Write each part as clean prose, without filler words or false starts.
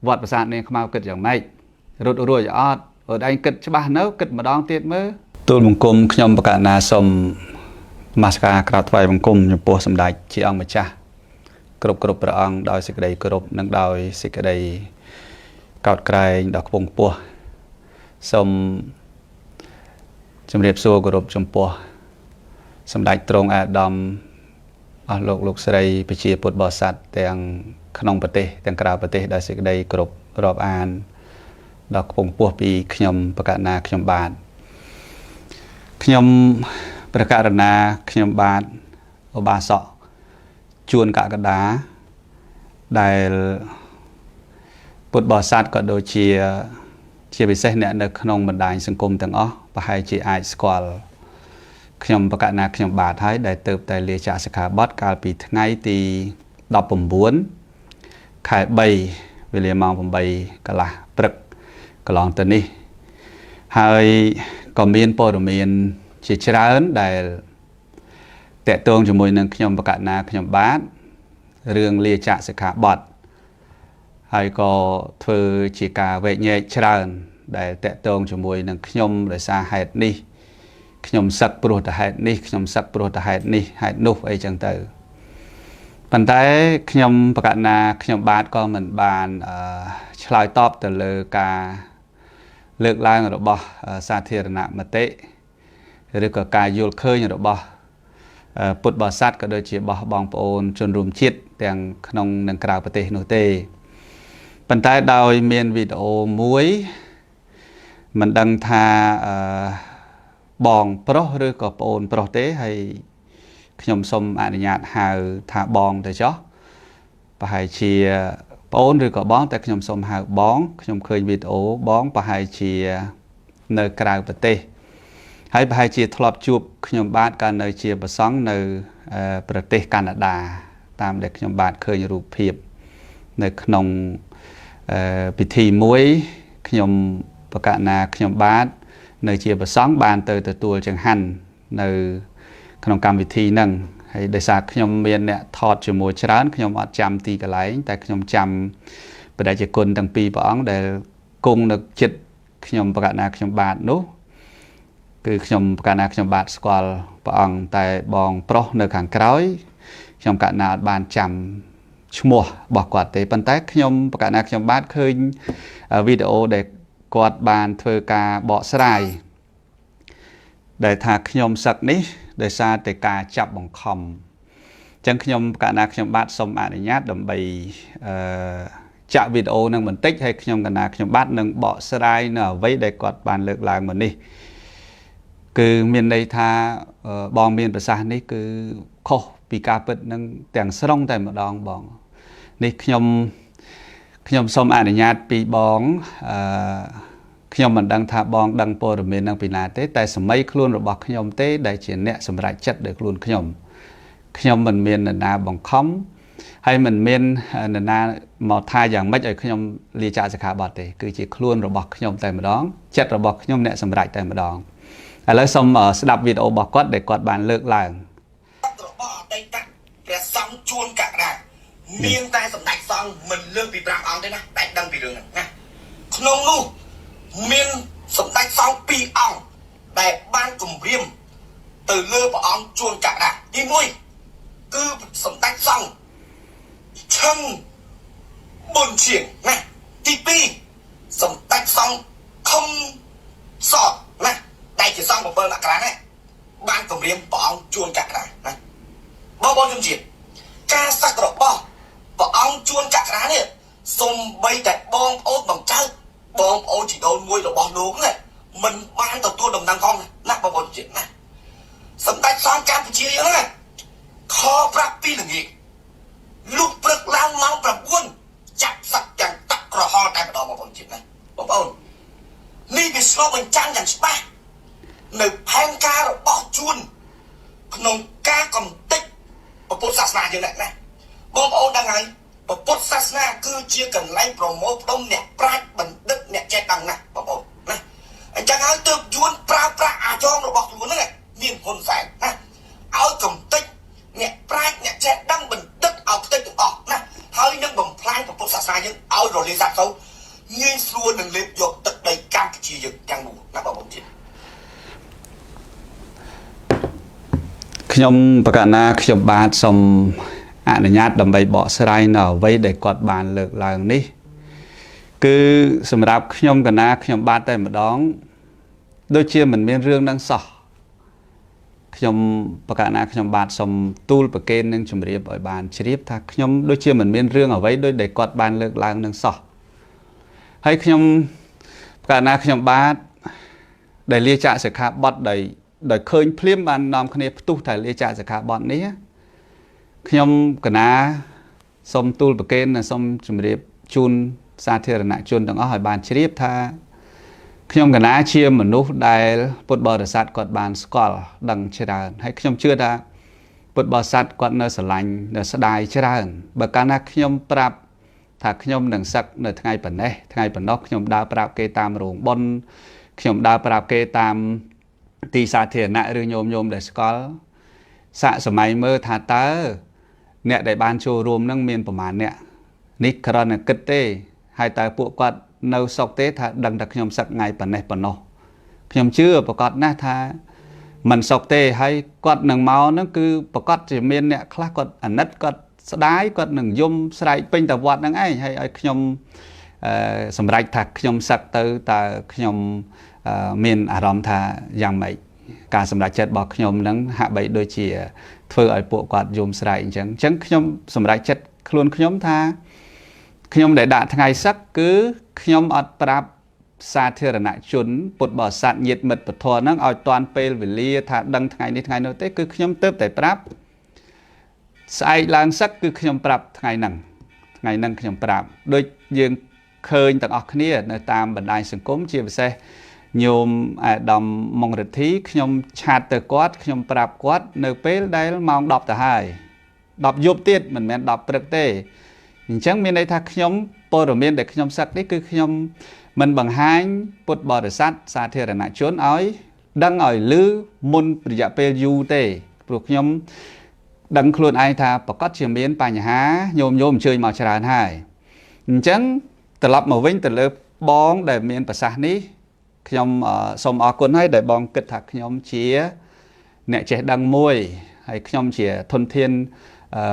vọt và sạn nên không mau kịch chẳng mấy rụt rồi ọt ở đây kịch cho ba nấu kịch mà đón tiết mơ tôi bằng cung nhom bạc cả na sôm mascara cắt vai bằng cung nhom po sầm đại chị ông mà cha cột cột bờ ông đòi xịt đầy cột nâng đòi xịt đầy cột cài đọc bông po sôm chấm đẹp xua cột chấm po sầm đại trông đầm lục lục sợiไปchiaปวดบ่อสัตว์แต่งขนมประเทศแต่งกราบประเทศได้สิได้กรบรอบอ่านดอกพงปัวปีขยมประกาศนาขยมบาทขยมประกาศนาขยมบาทอบาสะชวนกะกระดาได้ปวดบ่อสัตว์ก็โดยเชียไปเส้นเนี่ยในขนมบรรดาสังคมต่างไปให้จีไอสควอลขยมประกาศนาขยมบาทให้ได้เติบได้เลียจากสขาบอสการปีทั้งไงตีดอกปุ่มบ้วนขายใบเวลามองผมใบกะละปรึกกลองตัวนี้ให้ก็มีนโปรมีนชิชราอันได้แต่ตรงจมูกหนึ่งขยมประกาศนาขยมบาทเรื่องเลียจากสขาบอสให้ก็เธอจีกาเวเนชราอันได้แต่ตรงจมูกหนึ่งขยมได้สาเหตุนี้ขยมสักปรุธเหตุนี้ขยมสักปรุธเหตุนี้เหตุนุบไอจังเตอปัจจัยขยมประกาศนาขยมบาทก็เหมือนบานชลายตอบแต่เลยกาเลือกลายระบบสาธารณะมติหรือก็การโยนเคยระบบปุตบสัตก็โดยเฉพาะบองปอนจนรวมชิดแต่งขนมหนังกราวประเทศโนเตปัจจัยโดยเมียนวิดีโอมุ้ยมันดังทาบองโปรหรือก็ปอนโปรเตให้ขยมสมอนุญาตหาถาบองแต่เจ้าไปให้เชียปอนหรือก็บ้องแต่ขยมสมหาบ้องขยมเคยวิดีโอบ้องไปให้เชียในกลางประเทศให้ไปให้เชียทลอบจูบขยมบาทกันในเชียประสงในประเทศแคนาดาตามเด็กขยมบาทเคยรูปเพียบในขนมพิธีมวยขยมประกาศนาขยมบาทในเชียประสงบานเตอตัวจังหันในขนมกรรมวิธีนั่งให้ได้สักขยมเมียนเนี่ยทอดจมูกช้อนขยมอัดจำตีกระไรแต่ขยมจำไปได้จากคนตั้งปีปองได้กุ้งนึกจิตขยมประกาศนาขยมบาทนู้คือขยมประกาศนาขยมบาทสกอลปองแต่บองโปรในขังกร้อยขยมประกาศนาบานจำชั่วโมงบอกกอดแต่ปันแต่ขยมประกาศนาขยมบาทเคยวิดีโอเด็กกอดบานเธอกาเบาะสลายได้ทาขยมสักนี้ได้ซาแต่กาจับบังคอมจังขยมกานาขยมบาทสมอนุญาตดำไปจะวิดีโอนั่งเหมือนติ๊กให้ขยมกานาขยมบาทนั่งเบาะสลายเนอะไว้ได้กอดบานเลิกลางเหมือนนี้คือเมียนได้ทาบองเมียนภาษานี้คือโคปีกาเปิดนั่งแต่งสร้องแต่มาดองบองนี่ขยมสมอนุญาตปีบองขยมมันดังทาบองดังโปรเมนดังปีนาเต้แต่สมัยคลุนระบบขยมเต้ได้เฉียนเนี่ยสมัยจัดเด็กคลุนขยมมันเมียนนาบองคอมให้มันเมียนนาหมอทายอย่างไม่ใช่ขยมเลียจ่าสขาบาดเต้คือจีคลุนระบบขยมแต่มาดองจัดระบบขยมเนี่ยสมัยแต่มาดองแล้วสมสดับวิดีโอบอกก็เด็กกอดบานเลิกลางเมียนแต่สำนักซองมันเรื่องปีปรามเอาได้นะแต่ดังปีเรื่องนะขนมลูกเมียนสำนักซองปีอ่องแต่บ้านกลุ่มเรียมtừ lơ bỏ ông chuồn cả đà đi mui cứ sầm tách xong chân bồn triển này tivi sầm tách xong không sọt này đây chỉ xong một bơ là cả này ban cầm riêng bỏ ông chuồn cả đà này bao bao nhiêu chuyện ca sắc rồi bỏ ông chuồn cả đà này xong bay tại bom ốt bằng trái bom ốt chỉ đôi môi rồi bỏ nướng này mình ban tập tua đồng năng con này nát bao nhiêu chuyện nàyสำนักสองการพิจารณาขอพระปีหนึ่งอีกลูกเปลือกล้างเมาประบุนจับสักอย่างตักกระหอแต่มาดองมาผมจิตนะบอกเอานี่เป็นสโลเป็นจังอย่างสิบ้าหนึ่งแพงกาเราบอกจุนขนมกากำติ๊กประพุทธศาสนาอย่างไรนะบอกเอาดังไงประพุทธศาสนาคือเชื่อกันไล่โปรโมทต้มเนี่ยปลายบันดึกเนี่ยแจกดังนะบอกเอานะจังไงเติบยวนปลาอาจองเราบอกอยู่นั่นแหละมีคนแฝงนะเอากำติ๊กเนี่ยปลายเนี่ยแจกดังบันดึกเอาติ๊กออกนะเฮ้ยนั่งบ่มพลายประพุทธศาสนายังเอาโรลิซับ ទៅងាយស្រួលនឹងលេបយកទឹកដីកម្ពុជាយើងទាំងមូលណាបងប្អូនទៀតខ្ញុំប្រកាសណាខ្ញុំបាទសូមអនុញ្ញាតដើម្បីបកស្រាយនៅអ្វីដែលគាត់បានលើកឡើងនេះគឺសម្រាប់ខ្ញុំកណាខ្ញុំបាទតែម្ដងដូចជាមិនមានរឿងនឹងសោះខ្ញុំប្រកាសណាខ្ញុំបាទសូមទូលប្រកេននឹងជម្រាបឲ្យបានជ្រាបថាខ្ញុំដូចជាមិនមានរឿងអ្វីដូចដែលគាត់បានលើកឡើងនឹងសោះហើយខ្ញុំប្រកាសណាខ្ញុំបាទដែលលាចាកសិក្ខាបទដោយឃើញភ្លាមបាននាំគ្នាផ្ទុះតែលាចាកសិក្ខាបទនេះខ្ញុំកណាសូមទូលប្រកេននិងសូមជម្រាបជូនសាធារណជនទាំងអស់ឲ្យបានជ្រាបថាខ្ញុំកណាជាមនុស្សដែលពុទ្ធបរិស័ទគាត់បានស្គាល់ដឹងច្រើនហើយខ្ញុំជឿថាពុទ្ធបរិស័ទគាត់នៅស្រឡាញ់នៅស្ដាយច្រើនបើកាលណាខ្ញុំប្រាប់ថាខ្ញុំនឹងសឹកនៅថ្ងៃប៉ុណ្ណេះថ្ងៃប៉ុណ្ណោះខ្ញុំដើរប្រាប់គេតាមរោងបុណ្យខ្ញុំដើរប្រាប់គេតាមទីសាធារណៈឬញោមដែលស្គាល់សាកសម័យមើលថាតើអ្នកដែលបានចូលរួមនឹងមានប្រមាណអ្នកនេះគ្រាន់តែគិតទេហើយតើពួកគាត់នៅសុខទេថាដឹងតែខ្ញុំសឹកថ្ងៃប៉ុណ្ណេះប៉ុណ្ណោះខ្ញុំជឿប្រកាសណាស់ថាមិនសុខទេហើយគាត់នឹងមកហ្នឹងគឺប្រកាសជាមានអ្នកខ្លះគាត់អាណិតគាត់ស្ដាយគាត់នឹងយំស្រែកពេញតែវត្តហ្នឹងឯងហើយឲ្យខ្ញុំសម្រេចថាខ្ញុំសឹកទៅតើខ្ញុំមានអារម្មណ៍ថាយ៉ាងម៉េចការសម្រេចចិត្តរបស់ខ្ញុំហ្នឹងហាក់បីដូចជាធ្វើឲ្យពួកគាត់យំស្រែកអញ្ចឹងខ្ញុំសម្រេចចិត្តខ្លួនខ្ញុំថាខ្ញុំដែលដាក់ថ្ងៃសឹកគឺខ្ញុំអត់ប្រាប់សាធារណជនពុទ្ធបរិស័ទញាតិមិត្តពធហ្នឹងឲ្យតាន់ពេលវេលាថាដឹងថ្ងៃនេះថ្ងៃនោះទេគឺខ្ញុំទៅតែប្រាប់ស្អែកឡើងសឹកគឺខ្ញុំប្រាប់ថ្ងៃហ្នឹងខ្ញុំប្រាប់ដូចយើងឃើញទាំងអស់គ្នានៅតាមបណ្ដាញសង្គមជាពិសេសញោមអាដាមម៉ុងរិទ្ធីខ្ញុំឆាតទៅគាត់ខ្ញុំប្រាប់គាត់នៅពេលដែលម៉ោង10ទៅហើយ10យប់ទៀតមិនមែន10ព្រឹកទេអញ្ចឹងមានន័យថាខ្ញុំព័ត៌មានដែលខ្ញុំសឹកនេះគឺខ្ញុំមិនបង្ហាញពុទ្ធបរិស័ទសាធារណជនឲ្យដឹងឲ្យឮមុនរយៈពេលយូរទេព្រោះខ្ញុំដឹងខ្លួនឯងថាប្រកាសជាមានបញ្ហាញោមអញ្ជើញមកច្រើនហើយអញ្ចឹងត្រឡប់មកវិញទៅលើបងដែលមានប្រសាសន៍នេះខ្ញុំសូមអរគុណហើយដែលបងគិតថាខ្ញុំជាអ្នកចេះដឹងមួយហើយខ្ញុំជាធនធាន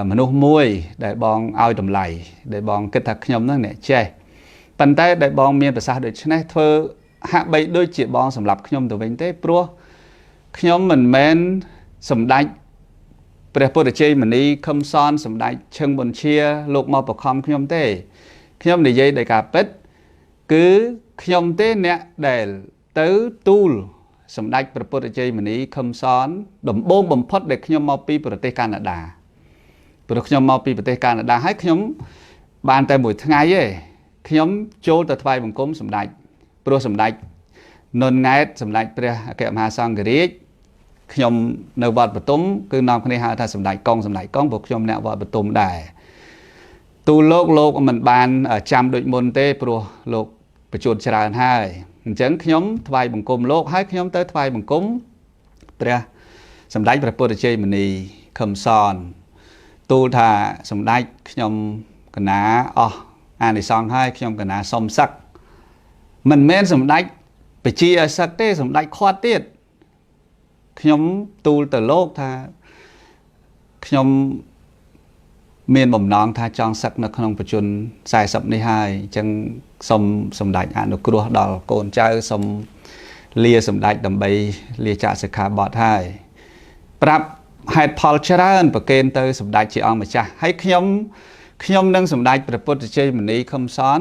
មនុស្សមួយដែលបងឲ្យតម្លៃដែលបងគិតថាខ្ញុំហ្នឹងអ្នកចេះប៉ុន្តែដែលបងមានប្រសាសន៍ដូចនេះធ្វើហាក់បីដូចជាបងសម្រាប់ខ្ញុំទៅវិញទេព្រោះខ្ញុំមិនមែនសម្ដេចព្រះពុទ្ធជ័យមនីខឹមសនសម្ដេចឈឹងប៊ុនឈាលោកមកបខំខ្ញុំទេខ្ញុំនិយាយដោយការពិតគឺខ្ញុំទេអ្នកដែលទៅទូលសម្ដេចព្រះពុទ្ធជ័យមនីខឹមសនដំបូងបំផុតដែលខ្ញុំមកពីប្រទេសកាណាដាព្រោះខ្ញុំមកពីប្រទេសកាណាដាហើយខ្ញុំបានតែមួយថ្ងៃទេខ្ញុំចូលទៅថ្វាយបង្គំសម្ដេចព្រោះសម្ដេចនុនង៉ែតសម្ដេចព្រះអគ្គមហាសង្ឃរាជខ្ញុំនៅវត្តបទុមគឺនាំគ្នាហៅថាសម្ដេចកងព្រោះខ្ញុំអ្នកវត្តបទុមដែរទូលោកមិនបានចាំដូចមុនទេព្រោះលោកបញ្ជូនច្រើនហើយអញ្ចឹងខ្ញុំថ្វាយបង្គំលោកហើយខ្ញុំទៅថ្វាយបង្គំព្រះសម្ដេចព្រះពុទ្ធជ័យមនីខឹមសនទូលថាសម្ដេចខ្ញុំកណាអស់អានិសង្ឃហើយខ្ញុំកណាសុំសឹកមិនមែនសម្ដេចបជាឲ្យសឹកទេសម្ដេចខាត់ទៀតខ្ញុំទូលទៅលោកថាខ្ញុំមានបំណងថាចង់សឹកនៅក្នុងបច្ចុប្បន្ន40នេះហើយអញ្ចឹងសូមសម្ដេចអនុគ្រោះដល់កូនចៅសូមលាសម្ដេចដើម្បីលាចាកសិក្ខាបទហើយប្រាប់ហេតុផលច្រើនប្រកេនទៅសម្ដេចជាអង្គម្ចាស់ហើយខ្ញុំនឹងសម្ដេចព្រះពុទ្ធជ័យមនីខឹមសន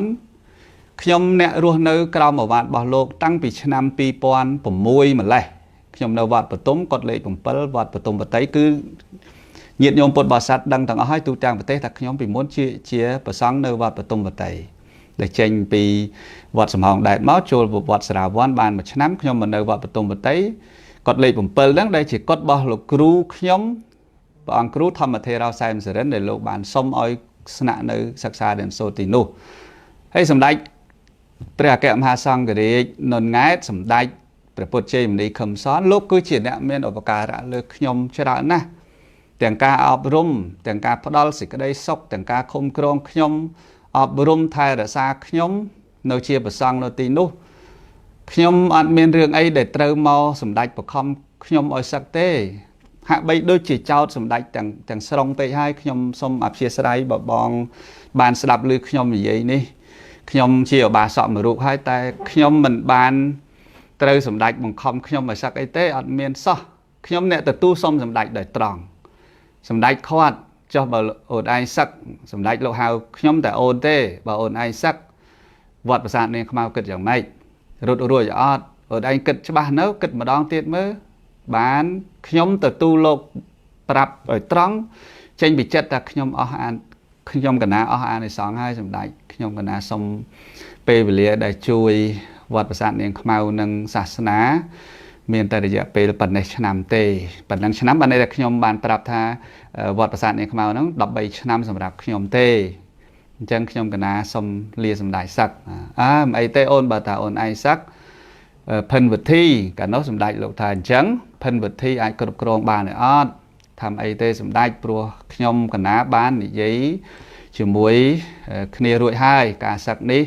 ខ្ញុំអ្នករស់នៅក្រោមអាវាតរបស់លោកតាំងពីឆ្នាំ2006ម្លេះខ្ញុំនៅវត្តបទុមកុដិលេខ7វត្តបទុមបតីគឺញាតិញោមពុទ្ធបរិស័ទដឹងទាំងអស់ហើយទូទាំងប្រទេសថាខ្ញុំពីមុនជាប្រសង់នៅវត្តបទុមបតីដែលចេញពីវត្តសំហងដែតមកចូលវត្តសារាវ័នបានមួយឆ្នាំខ្ញុំមកនៅវត្តបទុមបតីកុដិលេខ7ហ្នឹងដែលជាកុដិរបស់លោកគ្រូខ្ញុំព្រះអង្គគ្រូធម្មធេរោសែមសរិនដែលលោកបានសុំឲ្យស្នាក់នៅសិក្សារៀនសូត្រទីនោះហើយសម្ដេចព្រះអគ្គមហាសង្ឃរាជនុនង៉ែតសម្ដេចព្រះពុទ្ធជ័យមនីខឹមសនលោកគឺជាអ្នកមានឧបការៈលើខ្ញុំច្រើនណាស់ទាំងការអប់រំទាំងការផ្ដល់សេចក្តីសុខទាំងការឃុំក្រងខ្ញុំ អប់រំថែរក្សាខ្ញុំនៅជាប្រសង់នៅទីនោះខ្ញុំអត់មានរឿងអីដែលត្រូវមកសម្ដេចបខំខ្ញុំឲ្យសឹកទេហាក់បីដូចជាចោតសម្ដេចទាំងស្រុងពេកហើយខ្ញុំសូមអព្យាស្រ័យបើបងបានស្ដាប់ឮខ្ញុំនិយាយនេះខ្ញុំជាឧបាសកមួយរូបហើយតែខ្ញុំមិនបានត្រូវសម្ដេចបង្ខំខ្ញុំឲ្យសឹកអីទេអត់មានសោះខ្ញុំអ្នកទទួលសូមសម្ដេចដោយត្រង់សម្ដេចខាត់ចុះបើអូនឯងសឹកសម្ដេចលោកហៅខ្ញុំតែអូនទេបើអូនឯងសឹកវត្តប្រាសាទនាងខ្មៅគិតយ៉ាងម៉េចរត់រួចអត់អូនឯងគិតច្បាស់នៅគិតម្ដងទៀតមើលបានខ្ញុំទទួលលោកប្រាប់ឲ្យត្រង់ចេញពីចិត្តថាខ្ញុំអស់អានខ្ញុំកណាអស់អានិសង្ឃហើយសម្ដេចខ្ញុំកណាសូមពេលវេលាដែលជួយវត្តប្រាសាទនាងខ្មៅនិងសាសនាមានតែរយៈពេលប៉ុណ្ណេះឆ្នាំទេប៉ុណ្ណឹងឆ្នាំបានតែខ្ញុំបានប្រាប់ថាវត្តប្រាសាទនាងខ្មៅហ្នឹង13ឆ្នាំសម្រាប់ខ្ញុំទេអញ្ចឹងខ្ញុំកណាសូមលាសម្ដេចសឹកមិនអីទេអូនបើតាអូនឯងសឹកភិនវិធីកាលនោះសម្ដេចលោកថាអញ្ចឹងភិនវិធីអាចគ្រប់គ្រងបានទេអត់ធ្វើអីទេសម្ដេចព្រោះខ្ញុំកណាបាននិយាយជាមួយគ្នារួចហើយការសឹកនេះ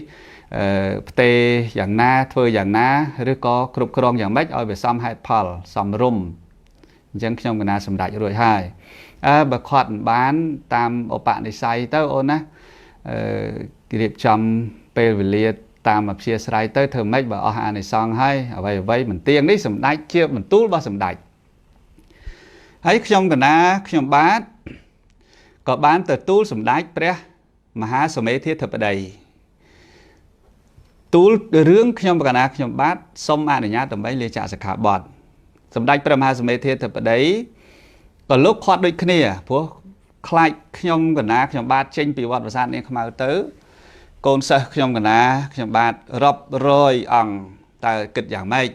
ផ្ទេយ៉ាងណាធ្វើយ៉ាងណាឬក៏គ្រប់គ្រងយ៉ាងម៉េចឲ្យវាសមហេតុផលសមរម្យអញ្ចឹងខ្ញុំកណាសម្ដេចរួចហើយបើខាត់បានតាមឧបនិស្ស័យទៅអូនណារៀបចំពេលវេលាតាមអព្យាស្រ័យទៅធ្វើម៉េចបើអស់អានិសង្ឃហើយអ្វីមិនទៀងនេះសម្ដេចជាបន្ទូលរបស់សម្ដេចហើយខ្ញុំកណាខ្ញុំបាទក៏បានទទួលសម្ដេចព្រះមហាសមេធាធិបតីទូលរឿងខ្ញុំកណាខ្ញុំបាទសូមអនុញ្ញាតដើម្បីលាចាកសិក្ខាបទសម្ដេចព្រះមហាសមេធាធិបតីក៏លោកខាត់ដូចគ្នាព្រោះខ្លាចខ្ញុំកណាខ្ញុំបាទចេញពីវត្តប្រាសាទនាងខ្មៅទៅកូនសិស្សខ្ញុំកណាខ្ញុំបាទរាប់រយអង្គតើគិតយ៉ាងម៉េច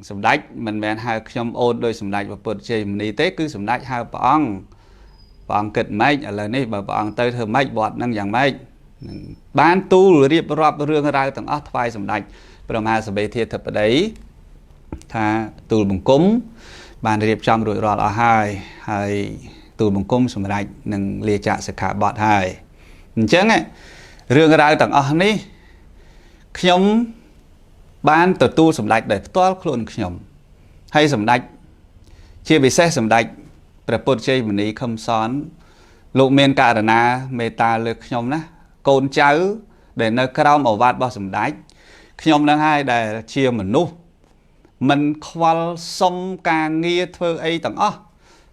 សម្ដេចមិនមែនហៅខ្ញុំអូនដោយសម្ដេចព្រះពុទ្ធជ័យមុនីទេគឺសម្ដេចហៅព្រះអង្គគិតម៉េចឥឡូវនេះបើព្រះអង្គទៅធ្វើម៉េចវត្តនឹងយ៉ាងម៉េចបានទូលរៀបរាប់រឿងរ៉ាវទាំងអស់ថ្វាយសម្ដេចព្រះមហាសមេធាធិបតីថាទូលបង្គំបានរៀបចំរួចរាល់អស់ហើយទូលបង្គំសម្រេចនឹងលាចាកសិក្ខាបទហើយអញ្ចឹងរឿងរ៉ាវទាំងអស់នេះខ្ញុំបានទទួលសម្ដេចដោយផ្ទាល់ខ្លួនខ្ញុំហើយសម្ដេចជាពិសេសសម្ដេចព្រះពុទ្ធជ័យមុនីខឹមសនលោកមានករណាមេត្តាលើខ្ញុំណាកូនចៅដែលនៅក្រោមអាវ៉ាត់របស់សម្ដេចខ្ញុំនឹងហើយដែលជាមនុស្សមិនខ្វល់សុំការងារធ្វើអីទាំងអស់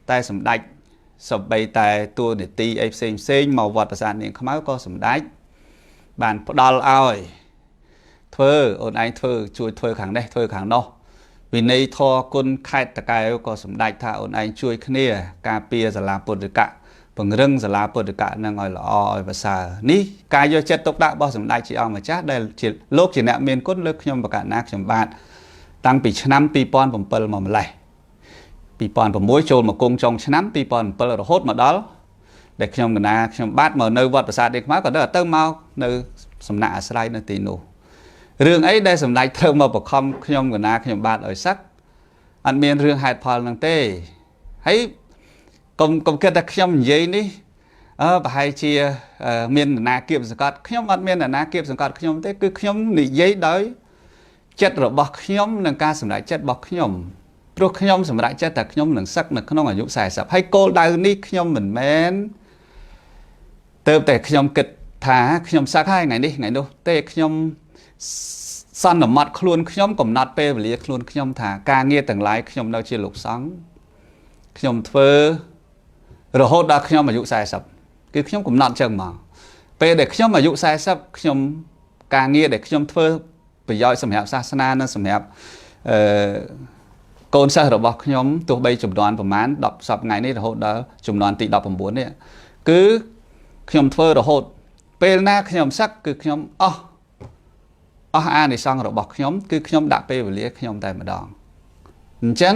តែសម្ដេចសម្បីតែតួនាទីអីផ្សេងមកវត្តប្រាសាទនាងខ្មៅក៏សម្ដេចបានផ្ដល់ឲ្យធ្វើអូនឯងធ្វើជួយធ្វើខាងនេះធ្វើខាងនោះវិន័យធរគុណខេត្តតកែវក៏សម្ដេចថាអូនឯងជួយគ្នាការពារសាលាពុទ្ធិកៈពង្រឹងសាលាពុទ្ធិកៈនឹងឲ្យល្អឲ្យប្រសើរនេះការយកចិត្តទុកដាក់របស់សម្ដេចជាអង្គម្ចាស់ដែលជាលោកជាអ្នកមានគុណលើខ្ញុំបកណាខ្ញុំបាទតាំងពីឆ្នាំ2007មកម្លេះ2006ចូលមកគង់ចុងឆ្នាំ2007រហូតមកដល់ដែលខ្ញុំកណាខ្ញុំបាទមកនៅវត្តប្រាសាទនាងខ្មៅក៏ទៅមកនៅសំណាក់អាស្រ័យនៅទីនោះរឿងអីដែលសម្ដេចត្រូវមកបខំខ្ញុំកណាខ្ញុំបាទឲ្យសឹកអត់មានរឿងហេតុផលនឹងទេហើយកុំគិតថាខ្ញុំនិយាយនេះប្រហែលជាមាននរណាគៀបសង្កត់ខ្ញុំអត់មាននរណាគៀបសង្កត់ខ្ញុំទេគឺខ្ញុំនិយាយដោយចិត្តរបស់ខ្ញុំនិងការសម្រេចចិត្តរបស់ខ្ញុំព្រោះខ្ញុំសម្រេចចិត្តថាខ្ញុំនឹងសឹកនៅក្នុងអាយុ40ហើយគោលដៅនេះខ្ញុំមិនមែនទៅតែខ្ញុំគិតថាខ្ញុំសឹកហើយថ្ងៃនេះថ្ងៃនោះទេខ្ញុំសន្មត់ខ្លួនខ្ញុំកំណត់ពេលវេលាខ្លួនខ្ញុំថាការងារទាំងឡាយខ្ញុំនៅជាលោកសង្ឃខ្ញុំធ្វើរហូតដល់ខ្ញុំអាយុ40គឺខ្ញុំកំណត់ចឹងមកពេលដែលខ្ញុំអាយុ40ខ្ញុំការងារដែលខ្ញុំធ្វើប្រយោជន៍សម្រាប់សាសនានិងសម្រាប់កូនសិស្សរបស់ខ្ញុំទោះបីចំនួនប្រមាណ10សប្តាហ៍នេះរហូតដល់ចំនួនទី19នេះគឺខ្ញុំធ្វើរហូតពេលណាខ្ញុំសឹកគឺខ្ញុំអស់អានិសង្ឃរបស់ខ្ញុំគឺខ្ញុំដាក់ពេលវេលាខ្ញុំតែម្ដងអញ្ចឹង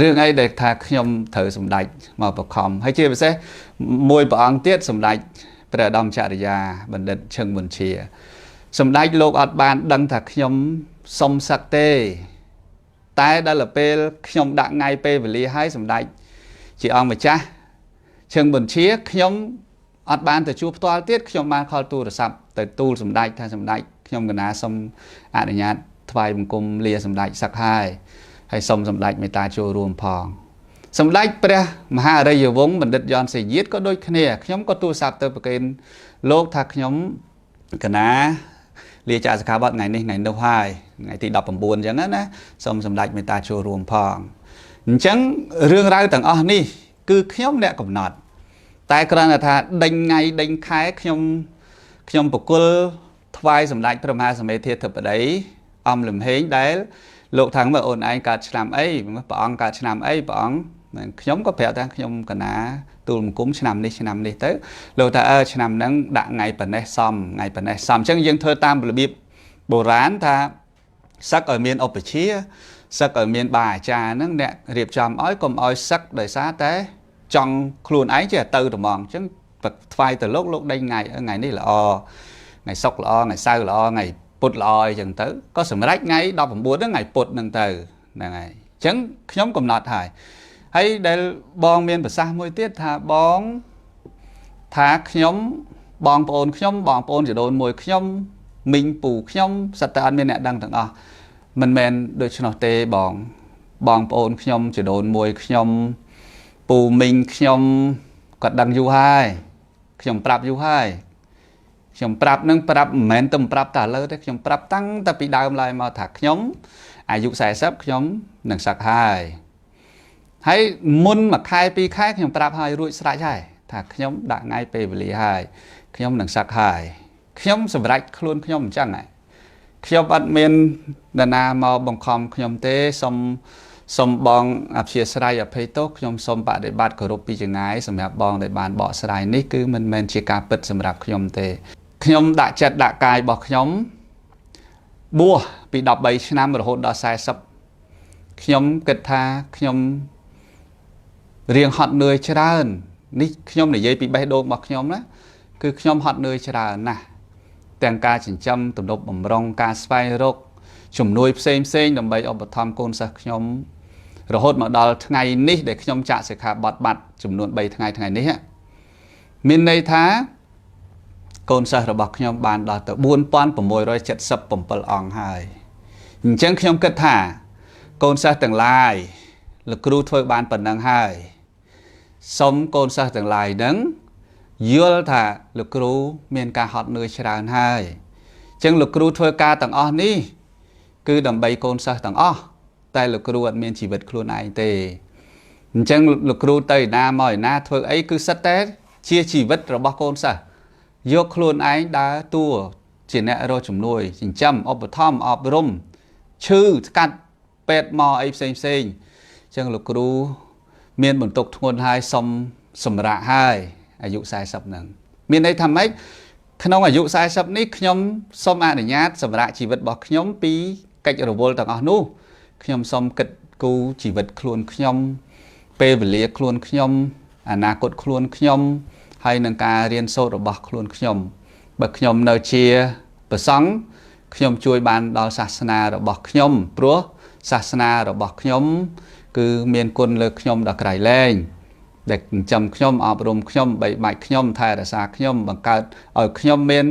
រឿងអីដែលថាខ្ញុំត្រូវសម្ដេចមកបខំហើយជាពិសេសមួយព្រះអង្គទៀតសម្ដេចព្រះឧត្តមចរិយាបណ្ឌិតឈឹងមុនជាសម្ដេចលោកអត់បានដឹងថាខ្ញុំសុំសឹកទេតែដល់ពេលខ្ញុំដាក់ថ្ងៃពេលវេលាឲ្យសម្ដេចជាអង្គម្ចាស់ឈឹងមុនជាខ្ញុំ អត់បានទៅជួបផ្ទាល់ទៀតខ្ញុំបានខលទូរស័ព្ទទៅទូលសម្ដេចថាសម្ដេចខ្ញុំកណាសូមអនុញ្ញាតថ្វាយបង្គំលាសម្ដេចសឹកហើយសូមសម្ដេចមេត្តាចូលរួមផងសម្ដេចព្រះមហាអរិយវង្សបណ្ឌិតយ៉នសេយាតក៏ដូចគ្នាខ្ញុំក៏ទូរស័ព្ទទៅប្រកេនលោកថាខ្ញុំកណាលាចាកសិក្ខាបទថ្ងៃនេះថ្ងៃនោះហើយថ្ងៃទី19អញ្ចឹងណាសូមសម្ដេចមេត្តាចូលរួមផងអញ្ចឹងរឿងរ៉ាវទាំងអស់នេះគឺខ្ញុំអ្នកកំណត់តែគ្រាន់តែថាដេញថ្ងៃដេញខែខ្ញុំបកុលថ្វាយសម្ដេចព្រះមហាសមេធាធិបតីអំលំហេងដែលលោកថាមើលអូនឯងកើតឆ្នាំអីព្រះអង្គកើតឆ្នាំអីព្រះអង្គខ្ញុំក៏ប្រាប់ថាខ្ញុំកណាទូលបង្គំឆ្នាំនេះទៅលោកថាឆ្នាំហ្នឹងដាក់ថ្ងៃប៉ុណ្ណេះសមថ្ងៃប៉ុណ្ណេះសមអញ្ចឹងយើងធ្វើតាមរបៀបបុរាណថាសឹកឲ្យមានឧបជាសឹកឲ្យមានបាអាចារ្យហ្នឹងអ្នករៀបចំឲ្យកុំឲ្យសឹកដោយសារតែចង់ខ្លួនឯងចេះទៅត្មងអញ្ចឹងថ្វាយទៅលោកដេញថ្ងៃនេះល្អថ្ងៃសុក្រល្អថ្ងៃសៅរ៍ល្អថ្ងៃពុធល្អអីចឹងទៅក៏សម្រេចថ្ងៃ19ហ្នឹងថ្ងៃពុធហ្នឹងទៅហ្នឹងហើយអញ្ចឹងខ្ញុំកំណត់ហើយដែលបងមានប្រសាសន៍មួយទៀតថាបងថាខ្ញុំបងប្អូនខ្ញុំបងប្អូនជីដូនមួយខ្ញុំមីងពូខ្ញុំសិតតែអត់មានអ្នកដឹងទាំងអស់មិនមែនដូច្នោះទេបងប្អូនខ្ញុំជីដូនមួយខ្ញុំពូមីងខ្ញុំគាត់ដឹងយូរហើយខ្ញុំប្រាប់យូរហើយខ្ញុំប្រាប់នឹងប្រាប់មិនមែនទៅប្រាប់តែឥឡូវទេខ្ញុំប្រាប់តាំងតែពីដើមឡើយមកថាខ្ញុំអាយុ40ខ្ញុំនឹងសឹកហើយមុនមួយខែពីរខែខ្ញុំប្រាប់ហើយរួចស្រេចហើយថាខ្ញុំដាក់ថ្ងៃពេលវេលាហើយខ្ញុំនឹងសឹកហើយខ្ញុំសម្រេចខ្លួនខ្ញុំអញ្ចឹងខ្ញុំអត់មាននរណាមកបង្ខំខ្ញុំទេសូមបងអព្យាស្រ័យអភ័យទោសខ្ញុំសូមបដិបត្តិគោរពពីចង្ងាយសម្រាប់បងដែលបានបកស្រាយនេះគឺមិនមែនជាការពិតសម្រាប់ខ្ញុំទេខ្ញុំដាក់ចិត្តដាក់កាយរបស់ខ្ញុំបួសពី13ឆ្នាំរហូតដល់40ខ្ញុំគិតថាខ្ញុំរៀងហត់នឿយច្រើននេះខ្ញុំនិយាយពីបេះដូងរបស់ខ្ញុំណាគឺខ្ញុំហត់នឿយច្រើនណាស់ទាំងការចិញ្ចឹមទំនប់បំរុងការស្វែងរកជំនួយផ្សេងដើម្បីឧបត្ថម្ភកូនសិស្សខ្ញុំរហូតមកដល់ថ្ងៃនេះដែលខ្ញុំចាក់សិក្ខាបទបាត់ចំនួន3ថ្ងៃនេះមានន័យថាកូនសិស្សរបស់ខ្ញុំបានដល់ទៅ4677អង្គហើយអញ្ចឹងខ្ញុំគិតថាកូនសិស្សទាំងឡាយលោកគ្រូធ្វើបានប៉ុណ្ណឹងហើយសូមកូនសិស្សទាំងឡាយហ្នឹងយល់ថាលោកគ្រូមានការហត់នឿយច្រើនហើយអញ្ចឹងលោកគ្រូធ្វើការទាំងអស់នេះគឺដើម្បីកូនសិស្សទាំងអស់តែលោកគ្រូអត់មានជីវិតខ្លួនឯងទេអញ្ចឹងលោកគ្រូទៅឯណាមកឯណាធ្វើអីគឺសិតតែជាជីវិតរបស់កូនសិស្សយកខ្លួនឯងដើរតួជាអ្នករកជំនួយចិញ្ចឹមឧបត្ថម្ភអប់រំឈឺស្កាត់ពេទ្យមកអីផ្សេងអញ្ចឹងលោកគ្រូមានបន្ទុកធ្ងន់ហើយសុំសម្រាកហើយអាយុ40ហ្នឹងមានន័យថាម៉េចក្នុងអាយុ40នេះខ្ញុំសូមអនុញ្ញាតសម្រាប់ជីវិតរបស់ខ្ញុំពីកិច្ចរវល់ទាំងអស់នោះខ្ញុំសូមគិតគូរជីវិតខ្លួនខ្ញុំពេលវេលាខ្លួនខ្ញុំអនាគតខ្លួនខ្ញុំហើយនឹងការរៀនសូត្ររបស់ខ្លួនខ្ញុំបើខ្ញុំនៅជាព្រះសង្ឃខ្ញុំជួយបានដល់សាសនារបស់ខ្ញុំព្រោះសាសនារបស់ខ្ញុំគឺមានគុណលើខ្ញុំដល់ក្រៃលែងដែលចិញ្ចឹមខ្ញុំអប់រំខ្ញុំបីបាច់ខ្ញុំថែរក្សាខ្ញុំបង្កើតឲ្យខ្ញុំមាន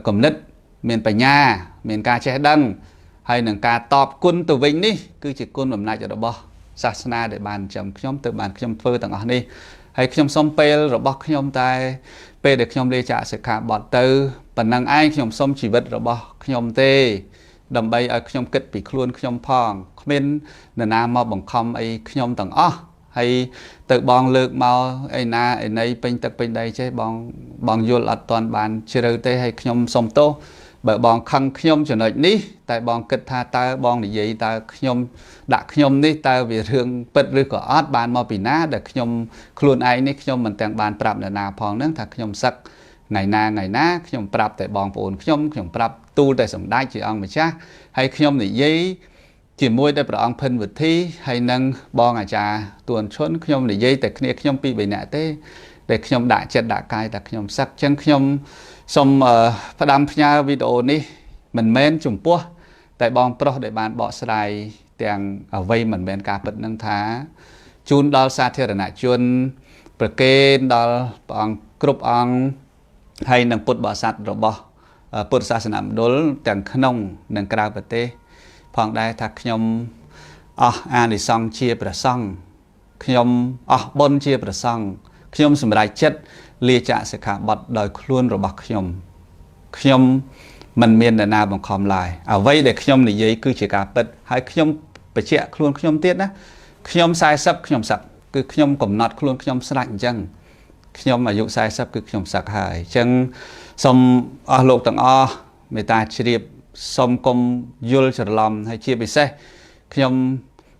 គំនិតមានបញ្ញាមានការចេះដឹងហើយនឹងការតបគុណទៅវិញនេះគឺជាគុណអំណាចរបស់សាសនាដែលបានចិញ្ចឹមខ្ញុំទៅបានខ្ញុំធ្វើទាំងអស់នេះហើយខ្ញុំសូមពេលរបស់ខ្ញុំតែពេលដែលខ្ញុំលាចាកសិក្ខាបទទៅប៉ុណ្ណឹងឯងខ្ញុំសូមជីវិតរបស់ខ្ញុំទេដើម្បីឲ្យខ្ញុំគិតពីខ្លួនខ្ញុំផងគ្មាននរណាមកបង្ខំអីខ្ញុំទាំងអស់ហើយទៅបងលើកមកឯណាឯណីពេញទឹកពេញដីចេះបងយល់អត់ទាន់បានជ្រៅទេហើយខ្ញុំសុំទោសបើបងខឹងខ្ញុំចំណុចនេះតែបងគិតថាតើបងនិយាយតើខ្ញុំដាក់ខ្ញុំនេះតើវារឿងពិតឬក៏អត់បានមកពីណាដែលខ្ញុំខ្លួនឯងនេះខ្ញុំមិនទាំងបានប្រាប់អ្នកណាផងហ្នឹងថាខ្ញុំសឹកថ្ងៃណាខ្ញុំប្រាប់តែបងប្អូនខ្ញុំប្រាប់ទូលតែសម្ដេចជាអង្គម្ចាស់ហើយខ្ញុំនិយាយជាមួយតែព្រះអង្គភិនវិធីហើយនឹងបងអាចារ្យទួនឈុនខ្ញុំនិយាយតែគ្នាខ្ញុំពីរបីនាក់ទេដែលខ្ញុំដាក់ចិត្តដាក់កាយតែខ្ញុំសឹកចឹងខ្ញុំសូមផ្ដាំផ្ញើវីដេអូនេះមិនមែនចំពោះតែបងប្រុសដែលបានបកស្រាយទាំងអ្វីមិនមែនការពិតនឹងថាជូនដល់សាធារណជនប្រកេនដល់ព្រះអង្គ គ្រប់អង្គហើយនឹងពុទ្ធបរិស័ទរបស់ពុទ្ធសាសនាមណ្ឌលទាំងក្នុងនិងក្រៅប្រទេសផងដែរថាខ្ញុំអស់អានិសង្ឃជាព្រះសង្ឃខ្ញុំអស់បុណ្យជាព្រះសង្ឃខ្ញុំសម្រេចចិត្តលាចាកសិក្ខាបទដោយខ្លួនរបស់ខ្ញុំមិនមាននរណាបង្ខំឡើយអ្វីដែលខ្ញុំនិយាយគឺជាការពិតហើយខ្ញុំបញ្ជាក់ខ្លួនខ្ញុំទៀតណាខ្ញុំ40ខ្ញុំសឹកគឺខ្ញុំកំណត់ខ្លួនខ្ញុំស្លាច់អញ្ចឹងខ្ញុំអាយុ40គឺខ្ញុំសឹកហើយអញ្ចឹងសូមអស់លោកទាំងអស់មេត្តាជ្រាបសូមកុំយល់ច្រឡំហើយជាពិសេសខ្ញុំ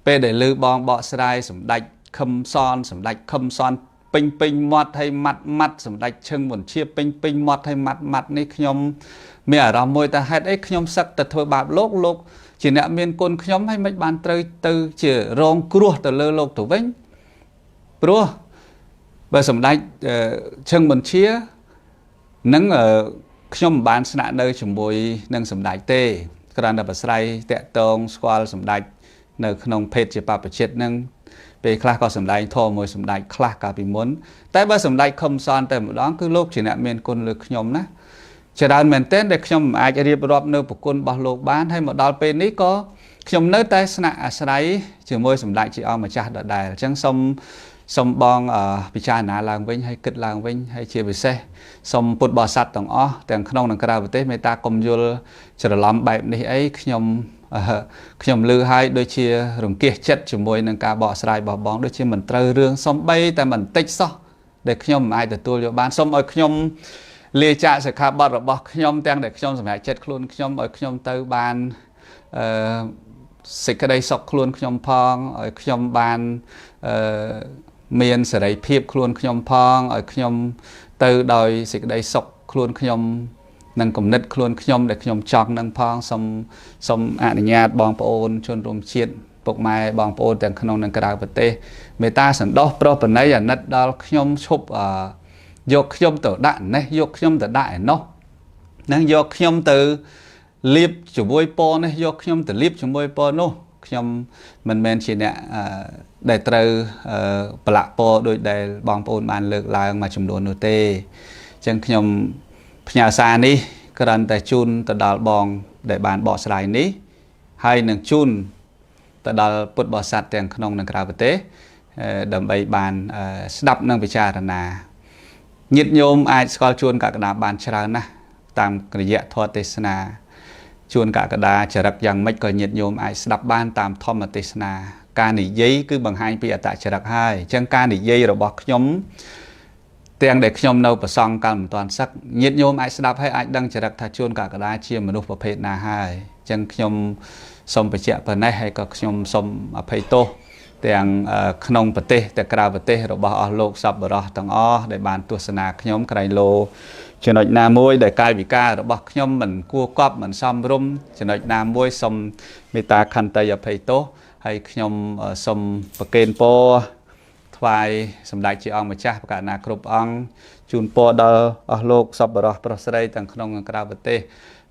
ពេលដែលឮបងបកស្រាយសម្ដេចខឹមសនសម្ដេចខឹមសនពេញមាត់ហើយម៉ាត់សម្ដេចឈឹងមុនជាពេញមាត់ហើយម៉ាត់នេះខ្ញុំមានអារម្មណ៍មួយថាហេតុអីខ្ញុំសឹកទៅធ្វើបាបលោកជាអ្នកមានគុណខ្ញុំហើយមិនបានត្រូវទៅជារងគ្រោះទៅលើលោកទៅវិញព្រោះបើសម្ដេចឈឹងមុនជានឹងខ្ញុំមិនបានស្នាក់នៅជាមួយនឹងសម្ដេចទេគ្រាន់តែប្រស្រ័យតាក់ទងស្គាល់សម្ដេចនៅក្នុងភេទជាបព្វជិតនឹងពេលខ្លះក៏សម្ដែងធម៌មួយសម្ដេចខ្លះកាលពីមុនតែបើសម្ដេចខឹមសនតែម្ដងគឺលោកជាអ្នកមានគុណលើខ្ញុំណាច្រើនមែនទែនដែលខ្ញុំមិនអាចរៀបរាប់នៅប្រគុណរបស់លោកបានហើយមកដល់ពេលនេះក៏ខ្ញុំនៅតែស្នាក់អាស្រ័យជាមួយសម្ដេចជាអង្គម្ចាស់ដដែលអញ្ចឹងសូមបងពិចារណាឡើងវិញហើយគិតឡើងវិញហើយជាពិសេសសូមពុទ្ធបរិស័ទទាំងអស់ទាំងក្នុងនិងក្រៅប្រទេសមេត្តាកុំយល់ច្រឡំបែបនេះអីខ្ញុំឮហើយដូចជារង្គៀសចិត្តជាមួយនឹងការបកស្រាយរបស់បងដូចជាមិនត្រូវរឿងសំបីតែបន្តិចសោះដែលខ្ញុំមិនអាចទទួលយកបានសូមឲ្យខ្ញុំលាចាកសិក្ខាបទរបស់ខ្ញុំទាំងដែលខ្ញុំសម្រេចចិត្តខ្លួនខ្ញុំឲ្យខ្ញុំទៅបានសេចក្តីសុខខ្លួនខ្ញុំផងឲ្យខ្ញុំបានមានសេរីភាពខ្លួនខ្ញុំផងឲ្យខ្ញុំទៅដោយសេចក្តីសុខខ្លួនខ្ញុំនិងគំនិតខ្លួនខ្ញុំដែលខ្ញុំចង់នឹងផងសូមអនុញ្ញាតបងប្អូនជនរួមជាតិពុកម៉ែបងប្អូនទាំងក្នុងនិងក្រៅប្រទេសមេត្តាសន្តោសប្រោសប្រណីអាណិតដល់ខ្ញុំឈប់យកខ្ញុំទៅដាក់នេះយកខ្ញុំទៅដាក់ឯនោះនឹងយកខ្ញុំទៅលាបជាមួយពណ៌នេះយកខ្ញុំទៅលាបជាមួយពណ៌នោះខ្ញុំមិនមែនជាអ្នកដែលត្រូវប្រឡាក់ពណ៌ដោយដែលបងប្អូនបានលើកឡើងមួយចំនួននោះទេអញ្ចឹងខ្ញុំផ្ញើសារនេះគ្រាន់តែជូនទៅដល់បងដែលបានបកស្រាយនេះហើយនឹងជូនទៅដល់ពុទ្ធបរិស័ទទាំងក្នុងនិងក្រៅប្រទេសដើម្បីបានស្ដាប់និងពិចារណាញាតិញោមអាចស្គាល់ជួនកក្កដាបានច្រើនណាស់តាមរយៈធម៌ទេសនាជួនកក្កដាចរិតយ៉ាងម៉េចក៏ញាតិញោមអាចស្ដាប់បានតាមធម្មទេសនាការនិយាយគឺបង្ហាញពីអត្តចរិតហើយអញ្ចឹងការនិយាយរបស់ខ្ញុំទាំងដែលខ្ញុំនៅប្រសង់កាលមិនទាន់សឹកញាតិញោមអាចស្ដាប់ហើយអាចដឹងចរិតថាជួនកក្កដាជាមនុស្សប្រភេទណាហើយអញ្ចឹងខ្ញុំសូមបញ្ជាក់ប៉ុណ្ណេះហើយក៏ខ្ញុំសូមអភ័យទោសទាំងក្នុងប្រទេសទាំងក្រៅប្រទេសរបស់អស់លោកសប្បុរសទាំងអស់ដែលបានទស្សនាខ្ញុំក្រៃលោចំណុចណាមួយដែលកាយវិការរបស់ខ្ញុំមិនគួរកប់មិនសមរម្យចំណុចណាមួយសូមមេត្តាខន្តីអភ័យទោសហើយខ្ញុំសូមប្រគេនពរថ្វាយសម្ដេចជាអង្គម្ចាស់ប្រកាសណាគ្រប់អង្គជូនពរដល់អស់លោកសប្បុរសប្រុសស្រីទាំងក្នុងនិងក្រៅប្រទេស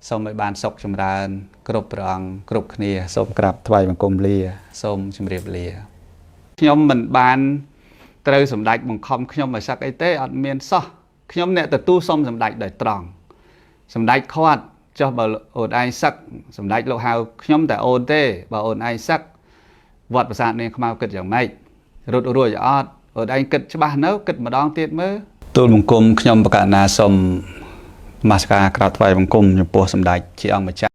សូមឲ្យបានសុខចម្រើនគ្រប់ព្រះអង្គគ្រប់គ្នាសូមក្រាបថ្វាយបង្គំលាសូមជម្រាបលាខ្ញុំមិនបានត្រូវសម្ដេចបង្ខំខ្ញុំឲ្យសឹកអីទេអត់មានសោះខ្ញុំអ្នកទទួលសូមសម្ដេចដោយត្រង់សម្ដេចខាត់ចុះបើអូនឯងសឹកសម្ដេចលោកហៅខ្ញុំតែអូនទេបើអូនឯងសឹកវត្តប្រាសាទនាងខ្មៅគិតយ៉ាងម៉េចរត់រួចអត់អូនឯងគិតច្បាស់នៅគិតម្ដងទៀតមើលទូលបង្គំខ្ញុំប្រកាសណាសូមនមស្ការក្រាបថ្វាយបង្គំចំពោះសម្ដេចជាអង្គម្ចាស់